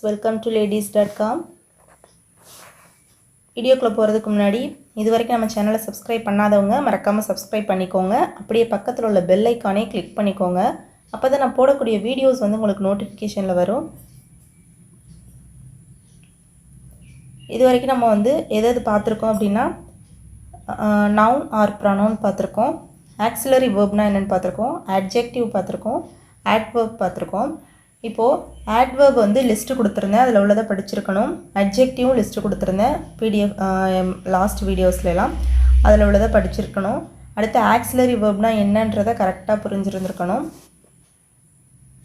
Welcome to ladies.com. வீடியோக்குள்ளே போகிறதுக்கு முன்னாடி இது வரைக்கும் நம்ம சேனலை சப்ஸ்கிரைப் பண்ணாதவங்க மறக்காமல் சப்ஸ்கிரைப் பண்ணிக்கோங்க. அப்படியே பக்கத்தில் உள்ள பெல் ஐக்கானே கிளிக் பண்ணிக்கோங்க. அப்போ தான் நான் போடக்கூடிய வீடியோஸ் வந்து உங்களுக்கு நோட்டிஃபிகேஷனில் வரும். இது வரைக்கும் நம்ம வந்து எது பார்த்துருக்கோம் அப்படின்னா நவுன் ஆர் ப்ரொனவுன் பார்த்துருக்கோம், ஆக்சிலரி வேர்ப்னா என்னென்னு பார்த்துருக்கோம், அட்ஜெக்டிவ் பார்த்துருக்கோம், ஆட்வர்ப் பார்த்துருக்கோம். இப்போது ஆட்வர்ப் வந்து லிஸ்ட்டு கொடுத்துருந்தேன், அதில் உள்ளதை படிச்சிருக்கணும். அட்ஜெக்டிவும் லிஸ்ட்டு கொடுத்துருந்தேன் பிடிஎஃப் லாஸ்ட் வீடியோஸ்லாம், அதில் உள்ளதை படிச்சிருக்கணும். அடுத்து ஆக்சிலரி வேர்ப்னா என்னன்றதை கரெக்டாக புரிஞ்சிருந்துருக்கணும்.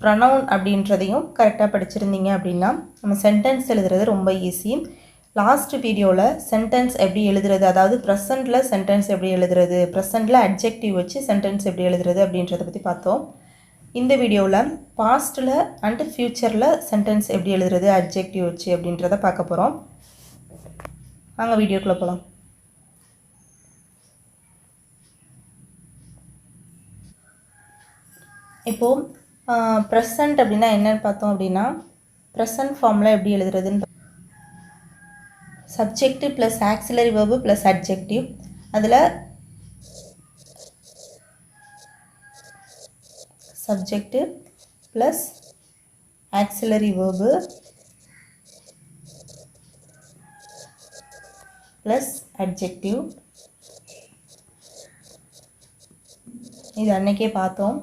ப்ரொனவுன் அப்படின்றதையும் கரெக்டாக படிச்சிருந்தீங்க அப்படின்னா நம்ம சென்டென்ஸ் எழுதுறது ரொம்ப ஈஸி. லாஸ்ட் வீடியோவில் சென்டென்ஸ் எப்படி எழுதுறது, அதாவது ப்ரெசண்ட்டில் சென்டென்ஸ் எப்படி எழுதுறது, ப்ரெசண்ட்டில் அட்ஜெக்டிவ் வச்சு சென்டென்ஸ் எப்படி எழுதுறது அப்படின்றத பற்றி பார்த்தோம். இந்த வீடியோவில் பாஸ்ட்டில் அண்டு ஃப்யூச்சரில் சென்டென்ஸ் எப்படி எழுதுறது அட்ஜெக்டிவ் வச்சு அப்படின்றத பார்க்க போகிறோம். வாங்க வீடியோக்குள்ளே போகலாம். இப்போது ப்ரெசண்ட் அப்படின்னா என்னென்னு பார்த்தோம் அப்படின்னா ப்ரெசண்ட் ஃபார்மில் எப்படி எழுதுறதுன்னு subject plus auxiliary verb plus adjective, அதில் subject plus auxiliary verb plus adjective. இது அன்றைக்கே பார்த்தோம்.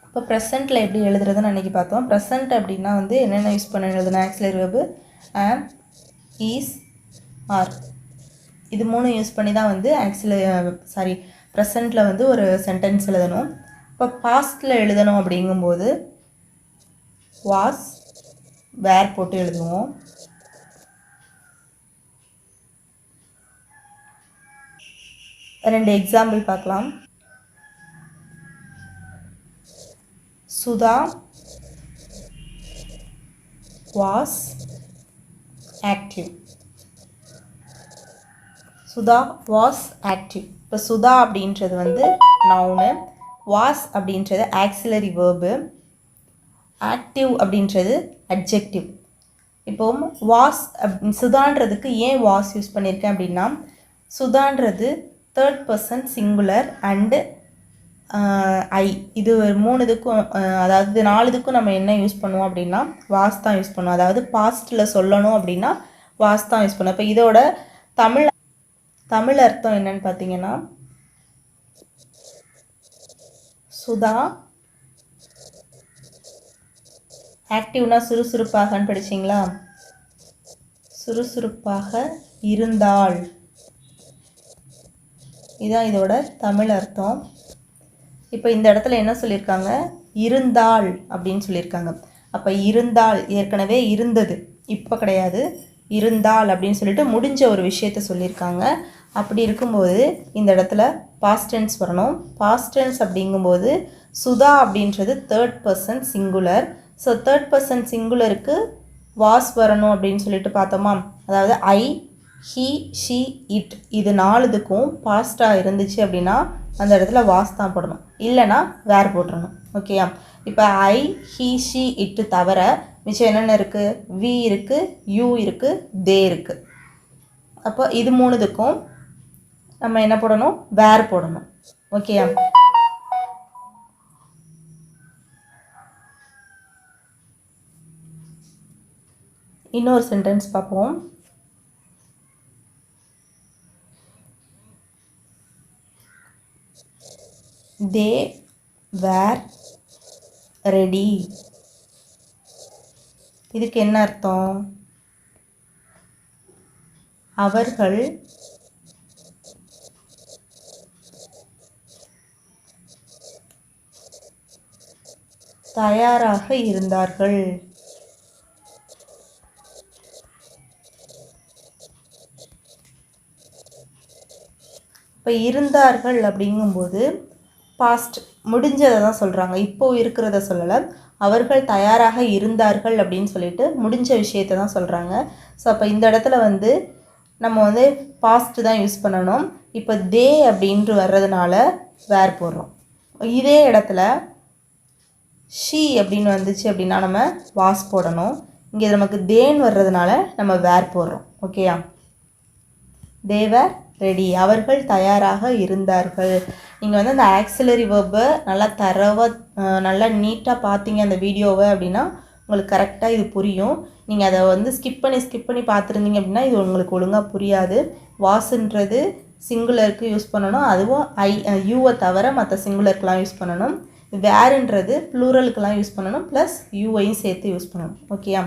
இப்போ ப்ரெசண்ட்டில் எப்படி எழுதுறதுன்னு அன்றைக்கி பார்த்தோம். ப்ரெசண்ட் அப்படின்னா வந்து என்னென்ன யூஸ் பண்ண எழுதுனா ஆக்சிலரி வேர்பு ஆம், ஈஸ், ஆர், இது மூணு யூஸ் பண்ணி தான் வந்து ப்ரெசண்ட்டில் வந்து ஒரு சென்டென்ஸ் எழுதணும். இப்போ பாஸ்ட்டில் எழுதணும் அப்படிங்கும்போது வாஸ், வேர் போட்டு எழுதுவோம். ரெண்டு எக்ஸாம்பிள் பார்க்கலாம். Sudha was active. Sudha was active. இப்போ சுதா அப்படின்றது வந்து நவுனு, வாஸ் அப்படின்றது ஆக்சிலரி வேர்பு, ஆக்டிவ் அப்படின்றது அட்ஜெக்டிவ். இப்போ வாஸ் சுதான்றதுக்கு ஏன் வாஸ் யூஸ் பண்ணியிருக்கேன் அப்படின்னா சுதான்றது third person singular and I, இது மூணுதுக்கும் அதாவது 4க்கும் நம்ம என்ன யூஸ் பண்ணுவோம் அப்படின்னா வாஸ் தான் யூஸ் பண்ணுவோம். அதாவது பாஸ்ட்டில் சொல்லணும் அப்படின்னா வாஸ் தான் யூஸ் பண்ணுவோம். இப்போ இதோட தமிழ் அர்த்தம் என்னன்னு பார்த்தீங்கன்னா சுதா ஆக்டிவ்னா சுறுசுறுப்பாகன்னு படிச்சிங்களா, சுறுசுறுப்பாக இருந்தாள், இதுதான் இதோட தமிழ் அர்த்தம். இப்போ இந்த இடத்துல என்ன சொல்லியிருக்காங்க, இருந்தாள் அப்படின்னு சொல்லியிருக்காங்க. அப்போ இருந்தாள் ஏற்கனவே இருந்தது, இப்போ கிடையாது, இருந்தாள் அப்படின்னு சொல்லிட்டு முடிஞ்ச ஒரு விஷயத்த சொல்லியிருக்காங்க. அப்படி இருக்கும்போது இந்த இடத்துல பாஸ்ட் டென்ஸ் வரணும். பாஸ்ட் டென்ஸ் அப்படிங்கும்போது சுதா அப்படின்றது third person singular. So third person சிங்குலருக்கு வாஸ் வரணும் அப்படின்னு சொல்லிட்டு பார்த்தோமா. அதாவது ஐ, ஹீ, ஷீ, இட், இது 4க்கும் பாஸ்ட்டாக இருந்துச்சு அப்படின்னா அந்த இடத்துல வாஸ் தான் போடணும், இல்லைனா வேர் போட்டுறணும். ஓகேயா. இப்போ ஐ, ஹீ, ஷீ, இட்டு தவிர மிச்சம் என்னென்ன இருக்குது, வி இருக்குது, யூ இருக்குது, தே இருக்குது. அப்போ இது 3க்கும் நம்ம என்ன போடணும், வேர் போடணும். ஓகேயா. இன்னொரு சென்டென்ஸ் பார்ப்போம். தே வேர் ரெடி. இதுக்கு என்ன அர்த்தம், அவர்கள் தயாராக இருந்தார்கள். இப்போ இருந்தார்கள் அப்படிங்கும்போது பாஸ்ட் முடிஞ்சதை தான் சொல்கிறாங்க, இப்போது இருக்கிறத சொல்லலை. அவர்கள் தயாராக இருந்தார்கள் அப்படின்னு சொல்லிட்டு முடிஞ்ச விஷயத்தை தான் சொல்கிறாங்க. ஸோ அப்போ இந்த இடத்துல வந்து நம்ம வந்து பாஸ்ட் தான் யூஸ் பண்ணணும். இப்போ தே அப்படின்ட்டு வர்றதுனால வேர் போடுறோம். இதே இடத்துல ஷீ அப்படின்னு வந்துச்சு அப்படின்னா நம்ம வாஸ் போடணும். இங்கே நமக்கு தேன் வர்றதுனால நம்ம வேர் போடுறோம். ஓகேயா? தேவர் ரெடி, அவர்கள் தயாராக இருந்தார்கள். நீங்கள் வந்து அந்த ஆக்சிலரி வேர்பை நல்லா நல்லா நீட்டாக பார்த்தீங்க அந்த வீடியோவை அப்படின்னா உங்களுக்கு கரெக்டாக இது புரியும். நீங்கள் அதை வந்து ஸ்கிப் பண்ணி பார்த்துருந்தீங்க அப்படின்னா இது உங்களுக்கு ஒழுங்காக புரியாது. வாஸ்ன்றது சிங்குலருக்கு யூஸ் பண்ணணும், அதுவும் யூவை தவிர மற்ற சிங்குலருக்கெலாம் யூஸ் பண்ணணும். வேறுன்றது ப்ளூரலுக்கெலாம் யூஸ் பண்ணணும், ப்ளஸ் யூவையும் சேர்த்து யூஸ் பண்ணணும். ஓகேயா?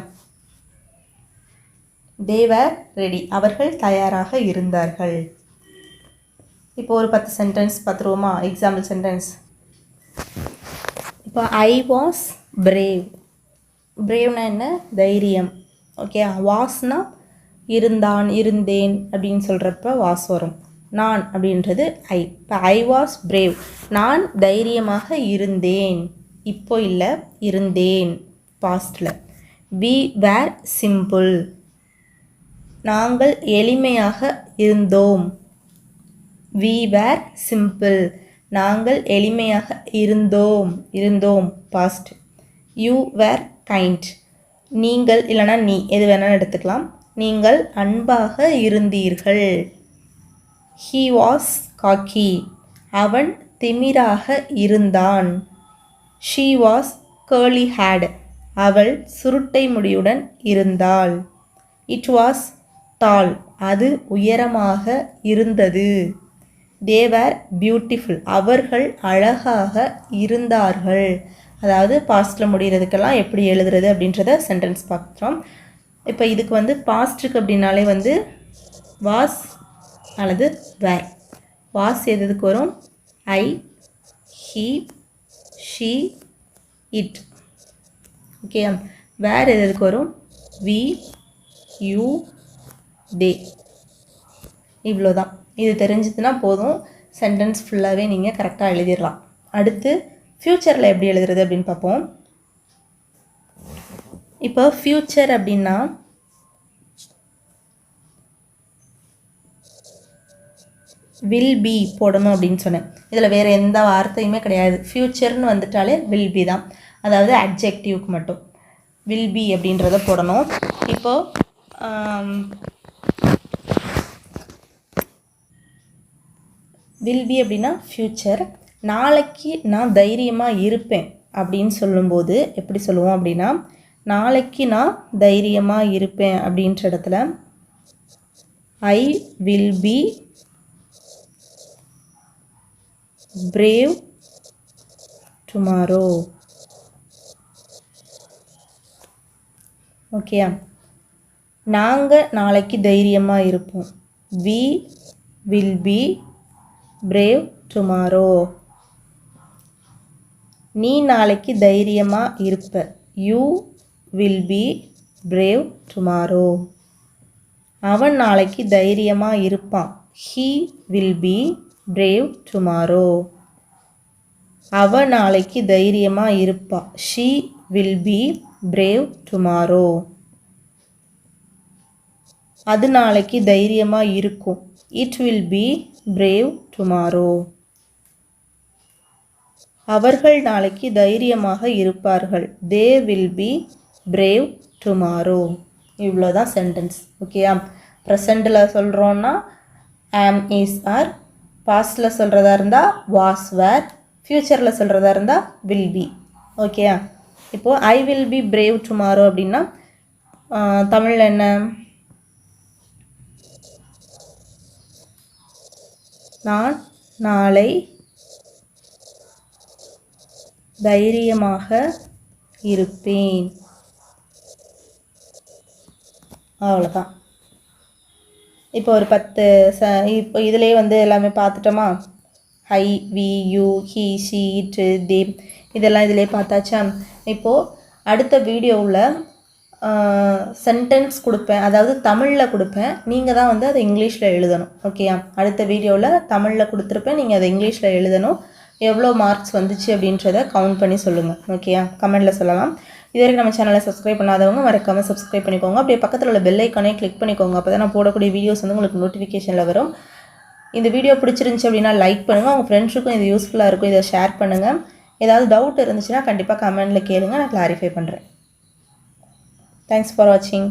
தேவர் ரெடி, அவர்கள் தயாராக இருந்தார்கள். இப்போ ஒரு 10 சென்டென்ஸ் பார்த்துருவோமா? Example sentence. இப்போ ஐ வாஸ் பிரேவ். பிரேவ்னா என்ன? தைரியம். ஓகே. வாஸ்னா இருந்தான், இருந்தேன் அப்படின்னு சொல்கிறப்ப வாஸ் வரும். நான் அப்படின்றது ஐ. இப்போ ஐ வாஸ் பிரேவ், நான் தைரியமாக இருந்தேன். இப்போ இல்லை, இருந்தேன் பாஸ்டில். வி வேர் சிம்பிள், நாங்கள் எளிமையாக இருந்தோம். வி வேர் சிம்பிள், நாங்கள் எளிமையாக இருந்தோம் பாஸ்ட். யூ வேர் கைண்ட், நீங்கள் இல்லைனா நீ எது வேணாலும் எடுத்துக்கலாம். நீங்கள் அன்பாக இருந்தீர்கள். ஹீ வாஸ் காக்கி, அவன் திமிராக இருந்தான். ஷீ வாஸ் கேர்லி ஹேட், அவள் சுருட்டை முடியுடன் இருந்தாள். இட் வாஸ் டால், அது உயரமாக இருந்தது. தே வேர் பியூட்டிஃபுல், அவர்கள் அழகாக இருந்தார்கள். அதாவது பாஸ்ட்டில் முடிகிறதுக்கெல்லாம் எப்படி எழுதுறது அப்படின்றத சென்டென்ஸ் பார்க்குறோம். இப்போ இதுக்கு வந்து பாஸ்ட்டுக்கு அப்படின்னாலே வந்து வாஸ் அல்லது வேர். வாஸ் எதுக்கு வரும்? ஐ, ஹீ, ஷீ, இட். ஓகே. வேர் எதுக்கு வரும்? வி, யூ, தே. இவ்வளோதான். இது தெரிஞ்சதுன்னா போதும், சென்டென்ஸ் ஃபுல்லாகவே நீங்கள் கரெக்டாக எழுதிடலாம். அடுத்து ஃப்யூச்சரில் எப்படி எழுதுறது அப்படின்னு பார்ப்போம். இப்போ ஃப்யூச்சர் அப்படின்னா வில் பி போடணும் அப்படின்னு சொன்னேன். இதில் வேறு எந்த வார்த்தையுமே கிடையாது. ஃப்யூச்சர்னு வந்துட்டாலே வில் பி தான், அதாவது அட்ஜெக்டிவ்க்கு மட்டும் வில் பி அப்படின்றத போடணும். இப்போது வில் பி அப்படின்னா ஃப்யூச்சர். நாளைக்கு நான் தைரியமாக இருப்பேன் அப்படின்னு சொல்லும்போது எப்படி சொல்லுவோம் அப்படின்னா, நாளைக்கு நான் தைரியமாக இருப்பேன் அப்படின்ற இடத்துல I will be brave tomorrow. Okay. நாங்கள் நாளைக்கு தைரியமாக இருப்போம். We will be brave tomorrow. நீ நாளைக்கு தைரியமாக இருப்ப. You will be brave tomorrow. அவன் நாளைக்கு தைரியமாக இருப்பான். He will be brave tomorrow. அவ நாளைக்கு தைரியமாக இருப்பா. She will be brave tomorrow. அது நாளைக்கு தைரியமாக இருக்கும். It will be brave tomorrow. அவர்கள் நாளைக்கு தைரியமாக இருப்பார்கள். They will be brave tomorrow. இவ்வளோதான் சென்டென்ஸ். ஓகேயா? ப்ரெசண்டில் சொல்கிறோன்னா ஆம், இஸ், ஆர். பாஸ்டில் சொல்கிறதா இருந்தால் வாஸ், வேர். ஃப்யூச்சரில் சொல்கிறதா இருந்தால் வில் பி. ஓகேயா? இப்போது ஐ வில் பி பிரேவ் டுமாரோ அப்படின்னா தமிழில் என்ன? நான் நாளை தைரியமாக இருப்பேன். அவ்வளோதான். இப்போ ஒரு 10 இப்போ இதிலே வந்து எல்லாமே பார்த்துட்டோமா? I, we, you, he, she, it, they இதெல்லாம் இதிலே பார்த்தாச்சா? இப்போது அடுத்த வீடியோவில் சென்டென்ஸ் கொடுப்பேன், அதாவது தமிழில் கொடுப்பேன். நீங்கள் தான் வந்து அதை இங்கிலீஷில் எழுதணும். ஓகேயா? அடுத்த வீடியோவில் தமிழில் கொடுத்துருப்பேன், நீங்கள் அதை இங்கிலீஷில் எழுதணும். எவ்வளோ மார்க்ஸ் வந்துச்சு அப்படின்றத கவுண்ட் பண்ணி சொல்லுங்கள். ஓகேயா? கமெண்டில் சொல்லலாம். இது வரைக்கும் நம்ம சேனலை சப்ஸ்கிரைப் பண்ணாதவங்க மறக்காமல் சப்ஸ்கிரைப் பண்ணிக்கோங்க. அப்படியே பக்கத்தில் உள்ள பெல் ஐக்கானே கிளிக் பண்ணிக்கோங்க. அப்போ தான் நான் போடக்கூடிய வீடியோஸ் வந்து உங்களுக்கு நோட்டிஃபிகேஷனில் வரும். இந்த வீடியோ பிடிச்சிருந்துச்சி அப்படின்னா லைக் பண்ணுங்கள். உங்கள் ஃப்ரெண்ட்ஸுக்கும் இது யூஸ்ஃபுல்லாக இருக்கும், இதை ஷேர் பண்ணுங்கள். ஏதாவது டவுட் இருந்துச்சுன்னா கண்டிப்பாக கமெண்டில் கேளுங்க, நான் கிளாரிஃபை பண்ணுறேன். தேங்க்ஸ் ஃபார் வாட்சிங்.